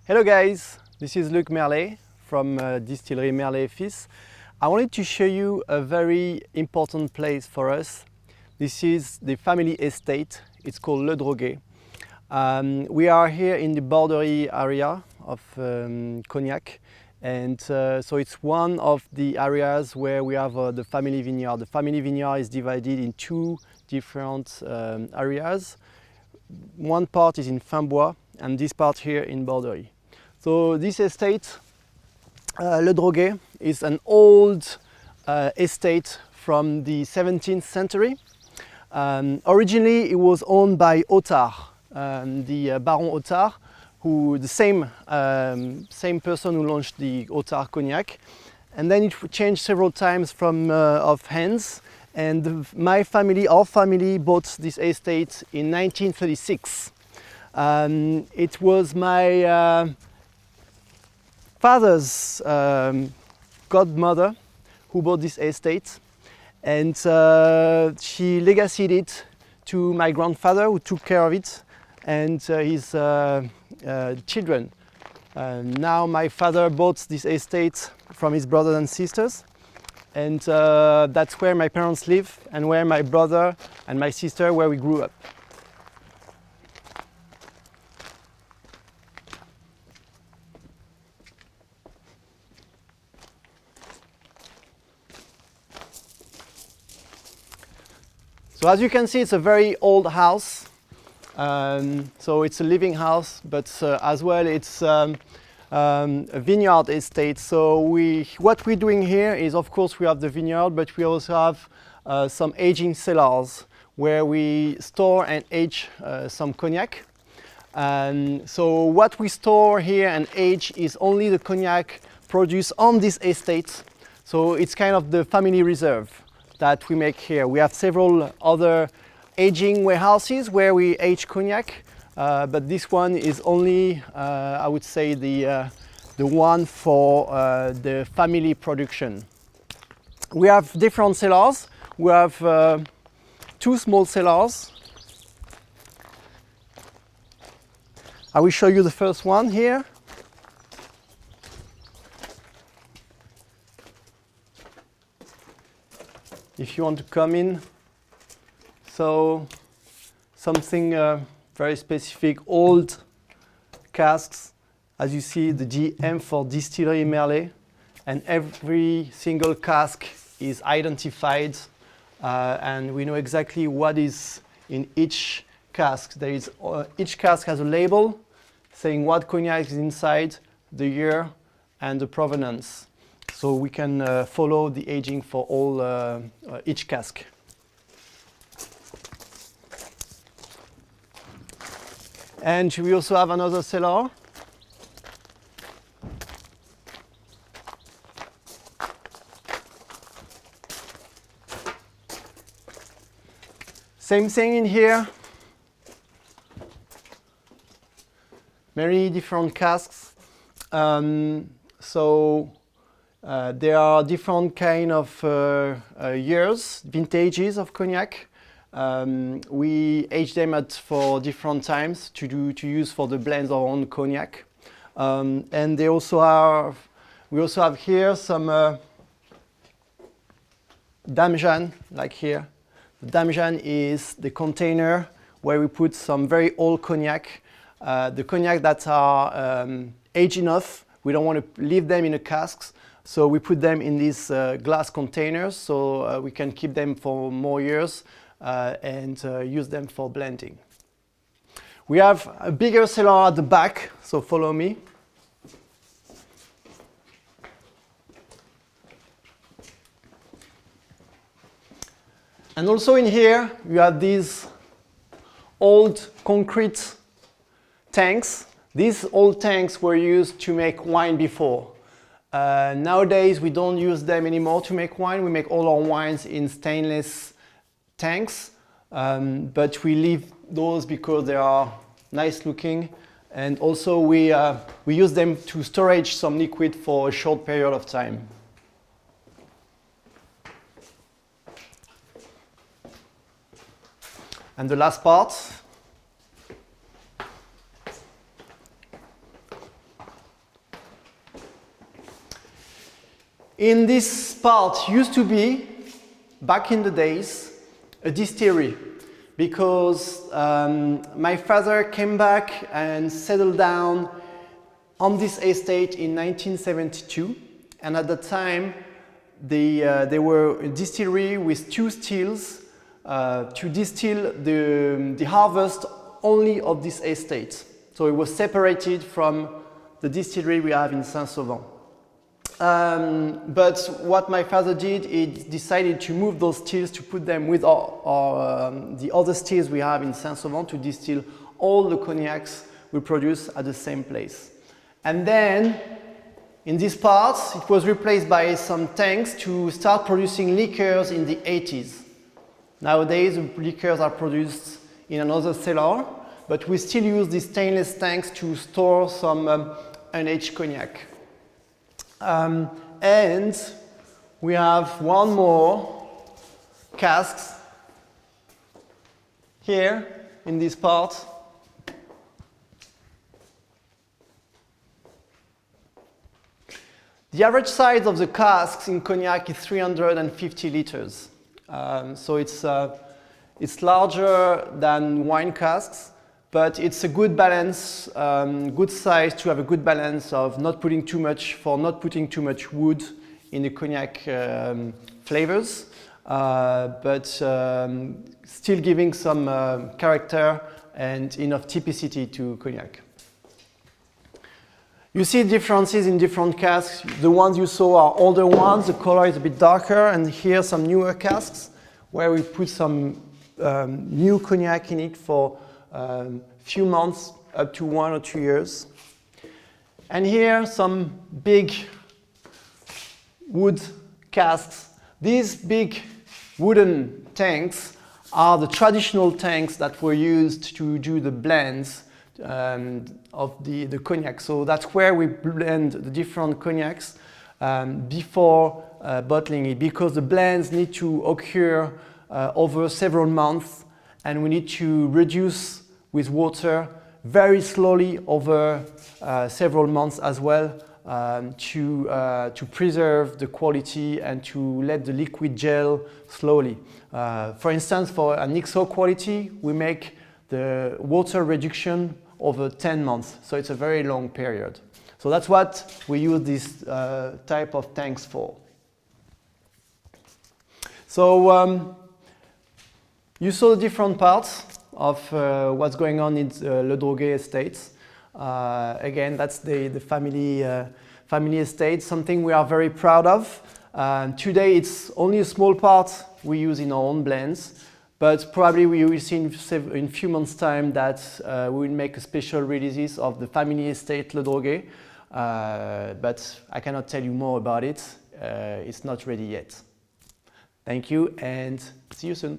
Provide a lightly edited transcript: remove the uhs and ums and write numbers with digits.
Hello guys, this is Luc Merlet from distillerie Merlet Fils. I wanted to show you a very important place for us. This is the family estate. It's called Le Droguet. We are here in the Borderie area of Cognac, and so it's one of the areas where we have the family vineyard. The family vineyard is divided in two different areas. One part is in Fimbois and this part here in Borderie. So this estate, Le Droguet, is an old estate from the 17th century. Originally, it was owned by Otard, the Baron Otard, who the same person who launched the Otard cognac, and then it changed several times from of hands. And our family, bought this estate in 1936. It was my father's godmother who bought this estate, and she legacied it to my grandfather, who took care of it, and his children. Now my father bought this estate from his brothers and sisters, and that's where my parents live and where my brother and my sister, where we grew up. So as you can see, it's a very old house. So it's a living house, but as well it's a vineyard estate. So what we're doing here is, of course, we have the vineyard, but we also have some aging cellars where we store and age some cognac. So what we store here and age is only the cognac produced on this estate. So it's kind of the family reserve that we make here. We have several other aging warehouses where we age cognac, but this one is only, I would say, the one for the family production. We have different cellars. We have two small cellars. I will show you the first one here. If you want to come in. So something very specific, old casks. As you see, the GM for distillerie Merlet, and every single cask is identified, and we know exactly what is in each cask. Each cask has a label saying what cognac is inside, the year, and the provenance. So we can follow the aging for all each cask. And we also have another cellar. Same thing in here. Many different casks. There are different kind of years, vintages of cognac. We age them for different times to use for the blends of our own cognac. And we also have here some damjan, like here. The damjan is the container where we put some very old cognac. The cognac that are aged enough, we don't want to leave them in the casks. So we put them in these glass containers, so we can keep them for more years and use them for blending. We have a bigger cellar at the back, so follow me. And also in here, you have these old concrete tanks. These old tanks were used to make wine before. Nowadays, we don't use them anymore to make wine. We make all our wines in stainless tanks, but we leave those because they are nice looking, and also we use them to storage some liquid for a short period of time. And the last part, In this part used to be, back in the days, a distillery, because my father came back and settled down on this estate in 1972, and at the time they were a distillery with two stills to distill the harvest only of this estate. So it was separated from the distillery we have in Saint-Sauvent. But what my father did, he decided to move those stills to put them with the other stills we have in Saint-Sauvent to distill all the cognacs we produce at the same place. And then, in this part, it was replaced by some tanks to start producing liqueurs in the 80s. Nowadays, the liqueurs are produced in another cellar, but we still use these stainless tanks to store some unaged cognac. And we have one more cask here in this part. The average size of the casks in cognac is 350 liters. So it's larger than wine casks, but it's a good balance, good size to have a good balance of not putting too much wood in the cognac flavors, but still giving some character and enough typicity to cognac. You see differences in different casks. The ones you saw are older ones, the color is a bit darker, and here some newer casks where we put some new cognac in it for few months, up to 1 or 2 years. And here some big wood casks. These big wooden tanks are the traditional tanks that were used to do the blends of the cognac. So that's where we blend the different cognacs before bottling it, because the blends need to occur over several months, and we need to reduce with water very slowly over several months as well, to preserve the quality and to let the liquid gel slowly. For instance, for an XO quality, we make the water reduction over 10 months, so it's a very long period. So that's what we use this type of tanks for. So you saw the different parts of what's going on in Le Droguet estates. Again, that's the family estate, something we are very proud of. Today it's only a small part we use in our own blends, but probably we will see in a few months' time that we will make a special releases of the family estate Le Droguet, but I cannot tell you more about it. It's not ready yet. Thank you and see you soon.